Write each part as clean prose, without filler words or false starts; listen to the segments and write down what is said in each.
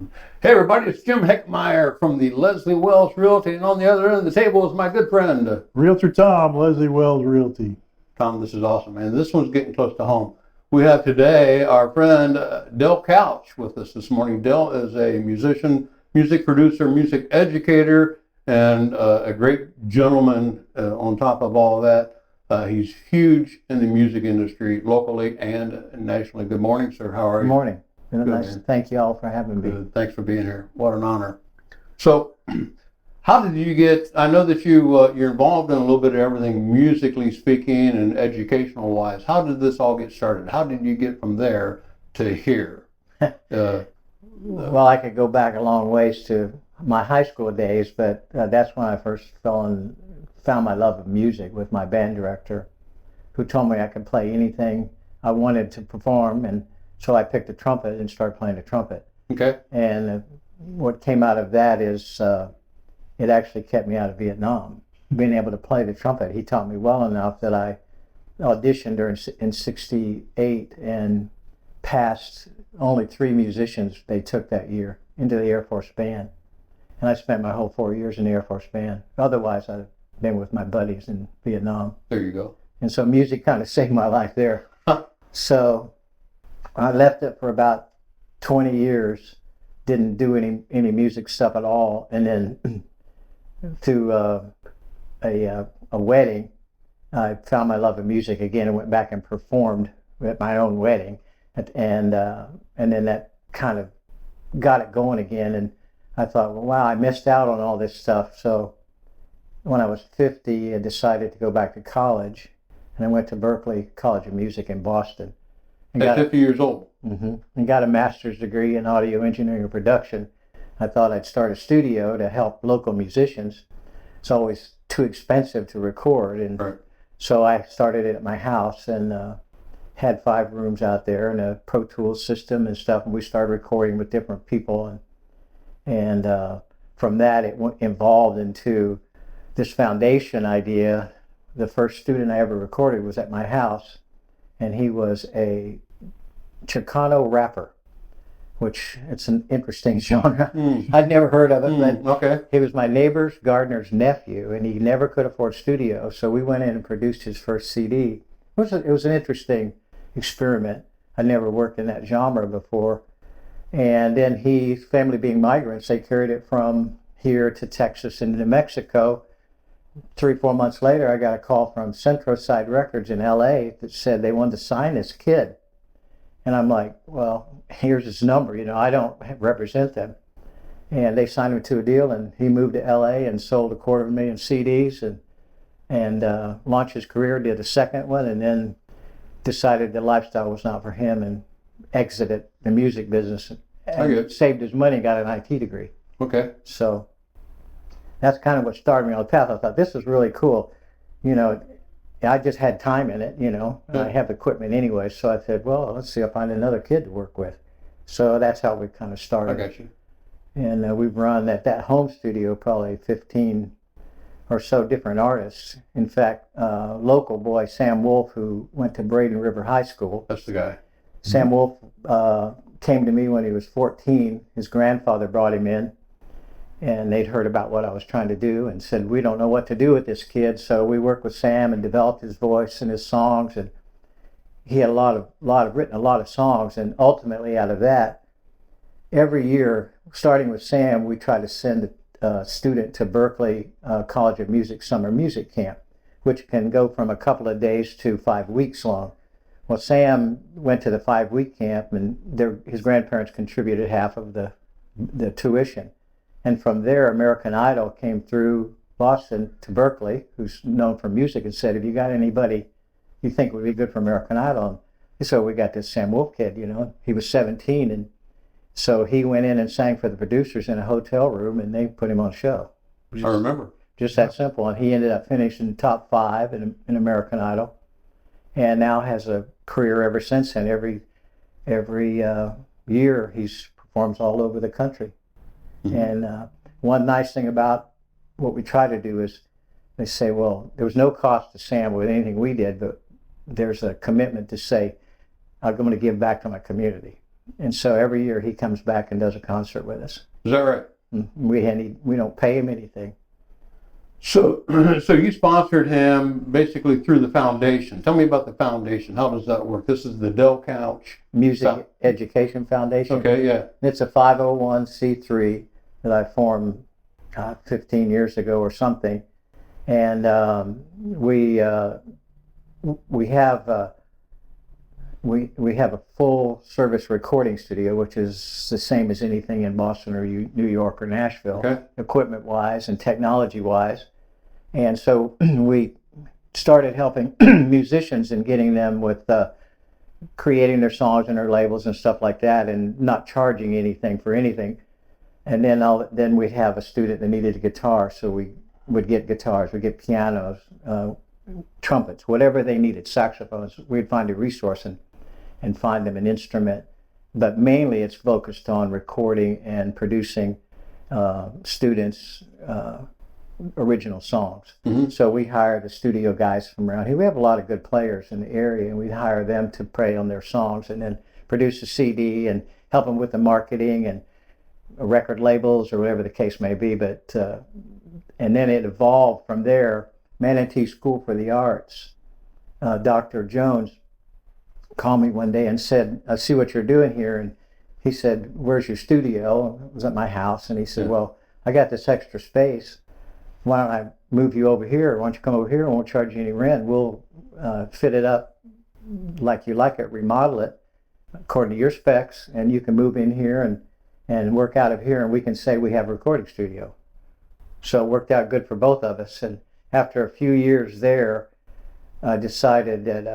Hey everybody, it's Jim Heckmeyer from the Leslie Wells Realty, and on the other end of the table is my good friend Realtor Tom, Leslie Wells Realty. Tom. This is awesome, man. This one's getting close to home. We have today our friend Del Couch with us this morning. Del is a musician, music producer, music educator, and a great gentleman on top of all of that. He's huge in the music industry locally and nationally. Good morning, sir. How are you? Good morning. Good, Nice. man. Thank you all for having me. Good. Thanks for being here. What an honor. So, how did you get? I know that you're involved in a little bit of everything, musically speaking and educational wise. How did this all get started? How did you get from there to here? Well, I could go back a long ways to my high school days, but that's when I first found my love of music with my band director, who told me I could play anything I wanted to perform, and so I picked a trumpet and started playing the trumpet. Okay. And what came out of that is it actually kept me out of Vietnam. Being able to play the trumpet, he taught me well enough that I auditioned in '68 and passed only 3 musicians they took that year into the Air Force Band. And I spent my whole 4 years in the Air Force Band. Otherwise, I'd been with my buddies in Vietnam. There you go. And so music kind of saved my life there. So I left it for about 20 years, didn't do any music stuff at all. And then to a wedding, I found my love of music again and went back and performed at my own wedding. And then that kind of got it going again. And I thought, well, wow, I missed out on all this stuff. So when I was 50, I decided to go back to college. And I went to Berklee College of Music in Boston. At 50 years old. And got a master's degree in audio engineering and production. I thought I'd start a studio to help local musicians. It's always too expensive to record. And Right. so I started it at my house and had 5 rooms out there and a Pro Tools system and stuff. And we started recording with different people. And from that, it evolved into this foundation idea. The first student I ever recorded was at my house, and he was a Chicano rapper, which it's an interesting genre. I'd never heard of it, but Okay. he was my neighbor's gardener's nephew, and he never could afford studio, so we went in and produced his first CD. It was an interesting experiment. I'd never worked in that genre before. And then his family being migrants, they carried it from here to Texas and to New Mexico. 3-4 months later, I got a call from Centro Side Records in LA that said they wanted to sign this kid. And I'm like, well, here's his number. I don't represent them. And they signed him to a deal, and he moved to LA and sold 250,000 CDs and launched his career, did a second one, and then decided the lifestyle was not for him and exited the music business and saved his money and got an IT degree. Okay. So that's kind of what started me on the path. I thought, this is really cool. I just had time in it, I have equipment anyway. So I said, well, let's see if I find another kid to work with. So that's how we kind of started. I got you. And we've run at that home studio probably 15 or so different artists. In fact, local boy Sam Wolf, who went to Braden River High School. That's the guy. Sam Wolf came to me when he was 14. His grandfather brought him in, and they'd heard about what I was trying to do and said, we don't know what to do with this kid. So we worked with Sam and developed his voice and his songs. And he had written a lot of songs. And ultimately out of that, every year, starting with Sam, we try to send a student to Berklee College of Music Summer Music Camp, which can go from a couple of days to 5 weeks long. Well, Sam went to the 5-week camp, and his grandparents contributed half of the tuition. And from there, American Idol came through Boston to Berklee, who's known for music, and said, have you got anybody you think would be good for American Idol? And so we got this Sam Wolf kid, he was 17. And so he went in and sang for the producers in a hotel room, and they put him on a show. I remember. Just that simple. And he ended up finishing top 5 in American Idol, and now has a career ever since then. Every year he performs all over the country. And one nice thing about what we try to do is they say, well, there was no cost to Sam with anything we did, but there's a commitment to say, I'm going to give back to my community. And so every year he comes back and does a concert with us. Is that right? We don't pay him anything. So, so you sponsored him basically through the foundation. Tell me about the foundation. How does that work? This is the Del Couch Music Education Foundation. Okay, yeah. It's a 501c3 that I formed 15 years ago or something, and we have a full service recording studio, which is the same as anything in Boston or New York or Nashville, Okay. equipment wise and technology wise. And so we started helping musicians and getting them with creating their songs and their labels and stuff like that, and not charging anything for anything. And then we'd have a student that needed a guitar, so we would get guitars, we'd get pianos, trumpets, whatever they needed, saxophones. We'd find a resource and find them an instrument. But mainly it's focused on recording and producing students' original songs. Mhm. So we hire the studio guys from around here. We have a lot of good players in the area, and we'd hire them to play on their songs and then produce a CD and help them with the marketing and record labels or whatever the case may be. But and then it evolved from there. Manatee School for the Arts, Dr. Jones called me one day and said, "I see what you're doing here." And he said, "Where's your studio?" It was at my house. And he said, Yeah. "Well, I got this extra space. Why don't I move you over here? Why don't you come over here? I won't charge you any rent. We'll fit it up like you like it, remodel it according to your specs, and you can move in here and work out of here, and we can say we have a recording studio." So it worked out good for both of us. And after a few years there, I decided that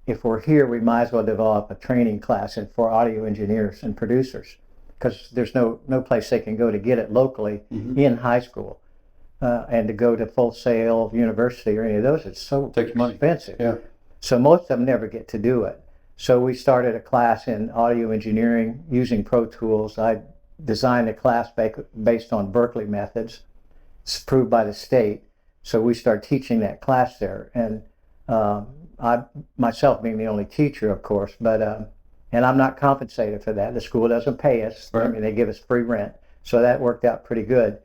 if we're here, we might as well develop a training class for audio engineers and producers, because there's no place they can go to get it locally in high school. And to go to Full Sail University or any of those, it's so Takes money. expensive. Yeah. So most of them never get to do it. So we started a class in audio engineering using Pro Tools. I designed a class based on Berkeley methods. It's approved by the state. So we started teaching that class there. And I myself being the only teacher, of course, but and I'm not compensated for that. The school doesn't pay us. Right. I mean, they give us free rent. So that worked out pretty good.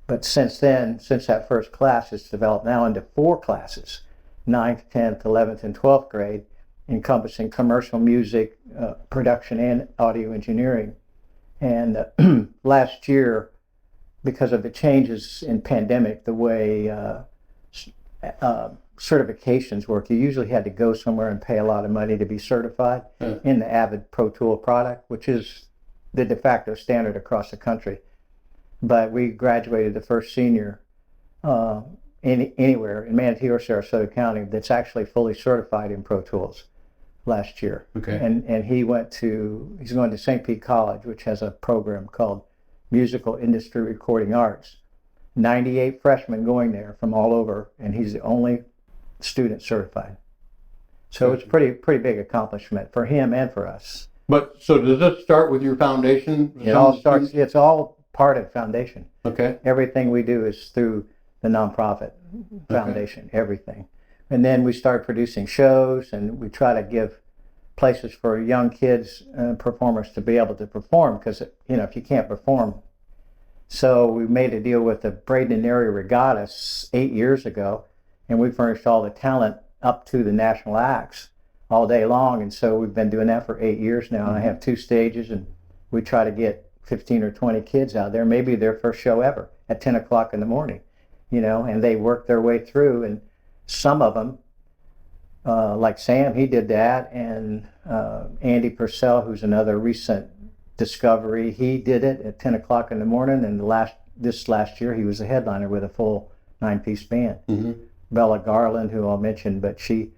But since then, since that first class, it's developed now into 4 classes, 9th, 10th, 11th, and 12th grade, encompassing commercial music, production, and audio engineering. And last year, because of the changes in pandemic, the way certifications work, you usually had to go somewhere and pay a lot of money to be certified in the Avid Pro Tool product, which is the de facto standard across the country. But we graduated the first senior anywhere in Manatee or Sarasota County that's actually fully certified in Pro Tools last year. Okay. And he's going to St. Pete College, which has a program called Musical Industry Recording Arts. 98 freshmen going there from all over, and he's the only student certified. So it's pretty big accomplishment for him and for us. But so does this start with your foundation? It's all part of the foundation. Okay. Everything we do is through the nonprofit foundation, everything. And then we start producing shows, and we try to give places for young kids, performers, to be able to perform, because, if you can't perform. So we made a deal with the Braden Area Regatta 8 years ago, and we furnished all the talent up to the national acts all day long. And so we've been doing that for 8 years now. And I have 2 stages, and we try to get 15 or 20 kids out there, maybe their first show ever at 10 o'clock in the morning, and they work their way through. And some of them, like Sam, he did that. And Andy Purcell, who's another recent discovery, he did it at 10 o'clock in the morning. And this last year, he was a headliner with a full 9-piece band. Mm-hmm. Bella Garland, who I'll mention, but she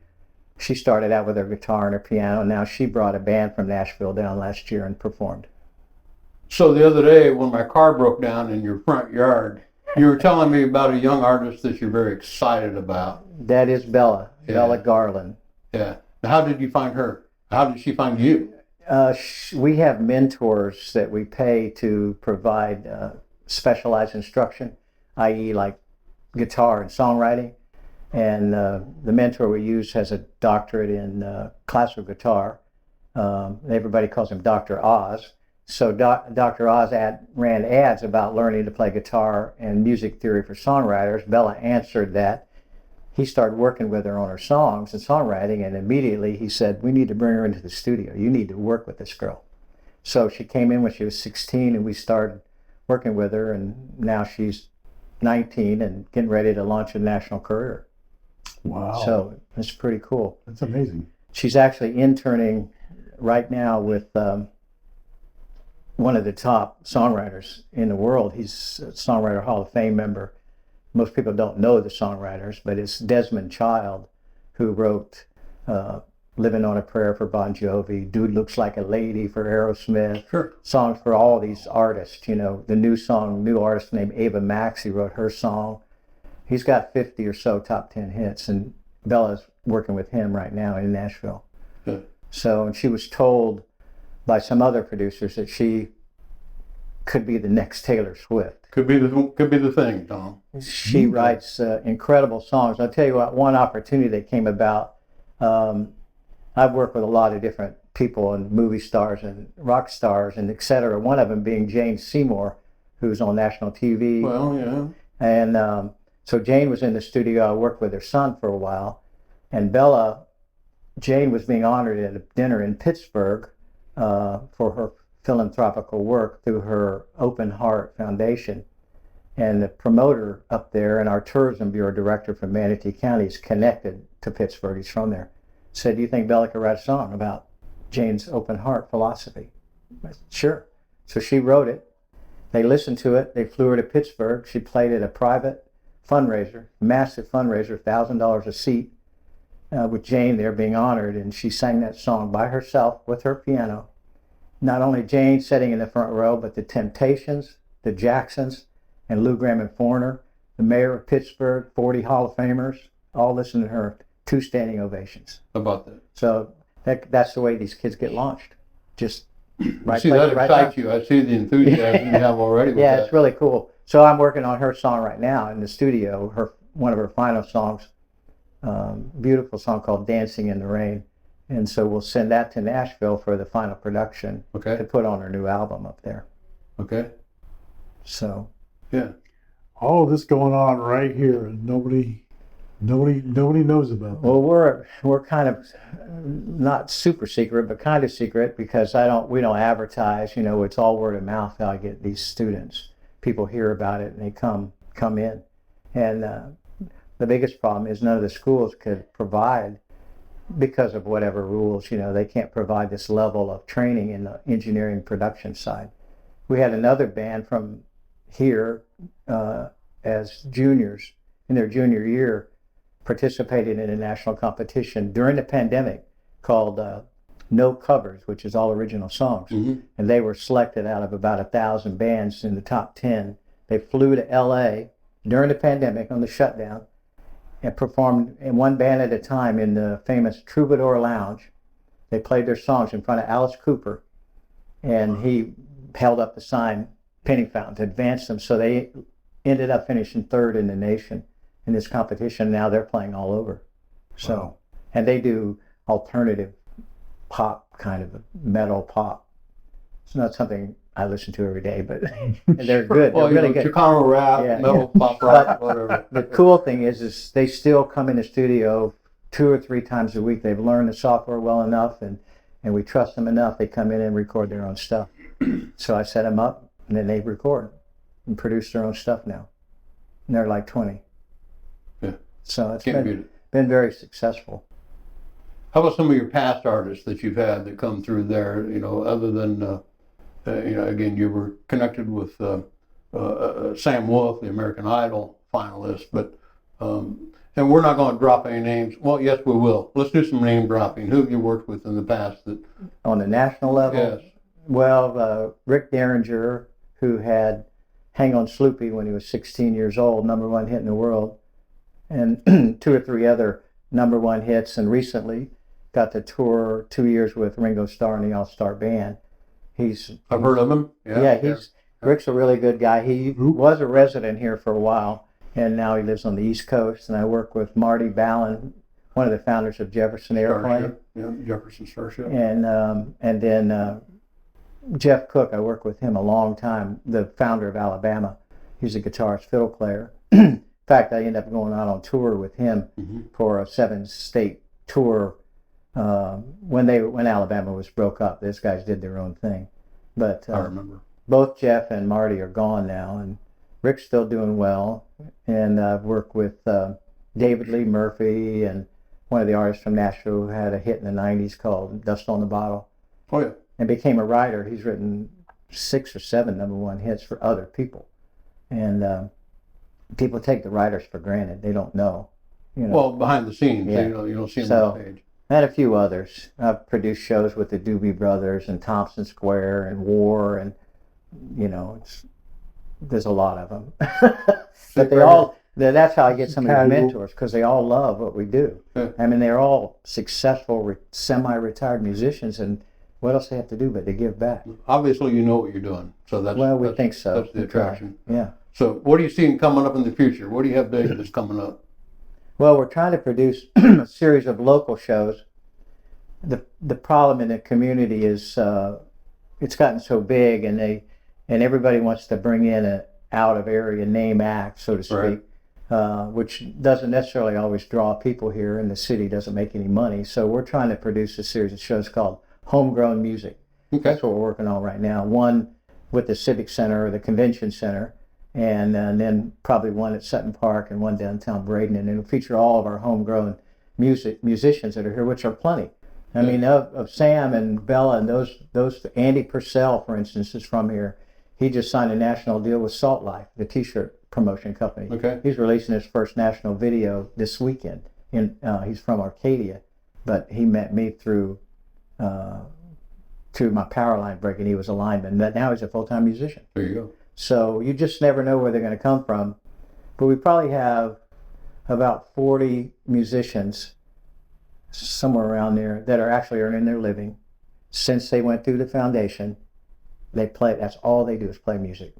started out with her guitar and her piano. And now she brought a band from Nashville down last year and performed. So the other day when my car broke down in your front yard, you were telling me about a young artist that you're very excited about. That is Bella Yeah. Garland. Yeah. Now, how did you find her? How did she find you? We have mentors that we pay to provide specialized instruction, i.e. like guitar and songwriting. And the mentor we use has a doctorate in classical guitar. Everybody calls him Dr. Oz. So Dr. Oz ran ads about learning to play guitar and music theory for songwriters. Bella answered that. He started working with her on her songs and songwriting, and immediately he said, we need to bring her into the studio. You need to work with this girl. So she came in when she was 16, and we started working with her, and now she's 19 and getting ready to launch a national career. Wow. So it's pretty cool. That's amazing. She's actually interning right now with one of the top songwriters in the world. He's a Songwriter Hall of Fame member. Most people don't know the songwriters, but it's Desmond Child, who wrote Living on a Prayer for Bon Jovi, Dude Looks Like a Lady for Aerosmith, Sure. songs for all these artists. You know, the new artist named Ava Max, he wrote her song. He's got 50 or so top 10 hits, and Bella's working with him right now in Nashville. Good. So, and she was told by some other producers that she could be the next Taylor Swift. Could be the thing, Tom. She writes incredible songs. I'll tell you what, one opportunity that came about, I've worked with a lot of different people and movie stars and rock stars and et cetera. One of them being Jane Seymour, who's on national TV. Well, yeah. And so Jane was in the studio. I worked with her son for a while. And Jane was being honored at a dinner in Pittsburgh for her philanthropical work through her Open Heart Foundation. And the promoter up there and our tourism bureau director from Manatee County is connected to Pittsburgh. He's from there. Said, do you think Bella could write a song about Jane's open heart philosophy? I said, sure. So she wrote it. They listened to it. They flew her to Pittsburgh. She played at a private fundraiser, massive fundraiser, $1,000 a seat, with Jane there being honored. And she sang that song by herself with her piano. Not only Jane sitting in the front row, but the Temptations, the Jacksons, and Lou Gramm and Foreigner, the mayor of Pittsburgh, 40 Hall of Famers, all listened to her, 2 standing ovations. How about that? So that's the way these kids get launched. Just right See, place, that right excites time. you. I see the enthusiasm you have already with Yeah, that. it's really cool. So I'm working on her song right now in the studio, one of her final songs, beautiful song called Dancing in the Rain. And so we'll send that to Nashville for the final production to Okay. put on her new album up there. Okay. So Yeah. All of this going on right here, and nobody knows about that. well, we're kind of not super secret, but kind of secret because we don't advertise. You know, it's all word of mouth how I get these students. People hear about it and they come in. And the biggest problem is none of the schools could provide, because of whatever rules, you know, they can't provide this level of training in the engineering production side. We had another band from here as juniors in their junior year participated in a national competition during the pandemic called No Covers, which is all original songs. Mm-hmm. And they were selected out of about 1,000 bands in the top 10. They flew to LA during the pandemic on the shutdown and performed in one band at a time in the famous Troubadour Lounge. They played their songs in front of Alice Cooper, and he held up the sign, Penny Fountain, to advance them. So they ended up finishing 3rd in the nation in this competition. Now they're playing all over. So, Wow. and they do alternative pop, kind of metal pop. It's not something I listen to every day, but they're good. Well, They're really good. Chicano rap, Yeah. metal, pop rock, whatever. The cool thing is they still come in the studio 2 or 3 times a week. They've learned the software well enough, and we trust them enough. They come in and record their own stuff. So I set them up, and then they record and produce their own stuff now. And they're like 20. Yeah. So it's Can't beat it. been very successful. How about some of your past artists that you've had that come through there? You know, other than again, you were connected with Sam Wolf, the American Idol finalist, but and we're not going to drop any names. Well, yes, we will. Let's do some name dropping. Who have you worked with in the past? That On the national level, yes, well, Rick Derringer, who had Hang on Sloopy when he was 16 years old, #1 hit in the world, and 2 or 3 other #1 hits, and recently got to tour 2 years with Ringo Starr and the All-Star Band. I've heard of him. Rick's a really good guy. He Oop. was a resident here for a while, and now he lives on the East Coast. And I work with Marty Ballin, one of the founders of Jefferson Airplane. Starship. Yeah, Jefferson Starship. And then Jeff Cook, I worked with him a long time, the founder of Alabama. He's a guitarist, fiddle player. In fact, I ended up going out on tour with him for a 7-state tour when Alabama was broke up. These guys did their own thing. But I remember. both Jeff and Marty are gone now, and Rick's still doing well. And I've worked with David Lee Murphy and one of the artists from Nashville who had a hit in the 90s called Dust on the Bottle. Oh, yeah. And became a writer. He's written 6 or 7 #1 hits for other people. And people take the writers for granted. They don't know. You know. Well, behind the scenes, Yeah. you don't see them So- on stage. And a few others. I've produced shows with the Doobie Brothers and Thompson Square and War, and there's a lot of them. But that's how I get some of these mentors, because they all love what we do. Yeah. I mean, they're all successful, semi-retired musicians, and what else they have to do but to give back? Obviously, you know what you're doing, so We think so. That's the We try. attraction. Yeah. So, what are you seeing coming up in the future? What do you have big that's coming up? Well, we're trying to produce a series of local shows. The problem in the community is it's gotten so big, and everybody wants to bring in an out of area name act, so to speak, which doesn't necessarily always draw people here, and the city doesn't make any money. So we're trying to produce a series of shows called Homegrown Music. Okay. That's what we're working on right now. One with the Civic Center or the Convention Center, and then probably one at Sutton Park and one downtown Braden, and it'll feature all of our homegrown musicians that are here, which are plenty. I mean, of Sam and Bella and those Andy Purcell, for instance, is from here. He just signed a national deal with Salt Life, the T-shirt promotion company. Okay. He's releasing his first national video this weekend. He's from Arcadia, but he met me through my power line break, and he was a lineman. But now he's a full-time musician. There you go. So you just never know where they're going to come from. But we probably have about 40 musicians, somewhere around there, that are actually earning their living. Since they went through the foundation, they play. That's all they do is play music.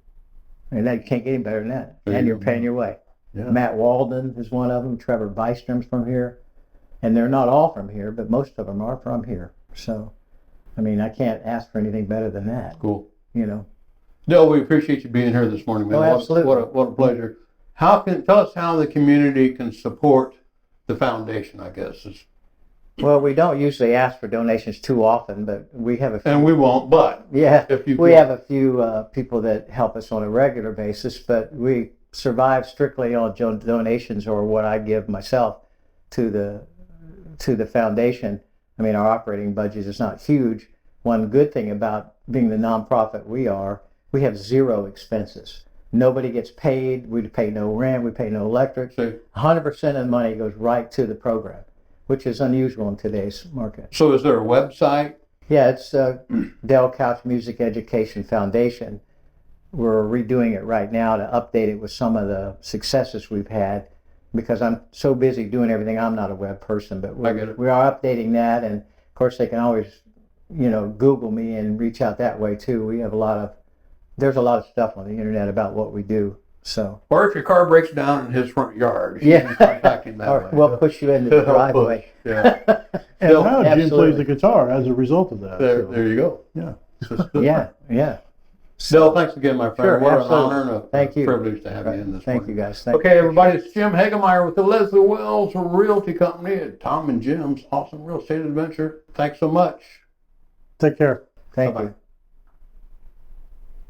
And you can't get any better than that. And you're paying your way. Yeah. Matt Walden is one of them. Trevor Bystrom's from here. And they're not all from here, but most of them are from here. So, I mean, I can't ask for anything better than that, Cool. you know. Dale, we appreciate you being here this morning, man. Oh, absolutely. What a pleasure. Tell us how the community can support the foundation, I guess. Well, we don't usually ask for donations too often, but we have a few. And we won't, but Yeah, if you we feel- have a few people that help us on a regular basis, but we survive strictly on donations or what I give myself to the foundation. I mean, our operating budget is not huge. One good thing about being the nonprofit we are, we have 0 expenses. Nobody gets paid. We pay no rent. We pay no electric. So- 100% of the money goes right to the program, which is unusual in today's market. So is there a website? Yeah, it's Del Couch Music Education Foundation. We're redoing it right now to update it with some of the successes we've had, because I'm so busy doing everything. I'm not a web person, but I get it. we are updating that. And of course, they can always, Google me and reach out that way too. There's a lot of stuff on the internet about what we do. So, Or if your car breaks down in his front yard, you Yeah. can contact him that or way. we'll push you into the driveway. Yeah. And Bill, now Jim absolutely. plays the guitar as a result of that. There, so, there you go. Yeah. Yeah. Bill, thanks again, my friend. Sure, what absolutely. an honor and a Thank you. privilege to have you in this Thank morning. you, guys. Thank Okay, everybody, it's Jim Hagemeyer with the Leslie Wells Realty Company at Tom and Jim's Awesome Real Estate Adventure. Thanks so much. Take care. Thank Bye-bye. you.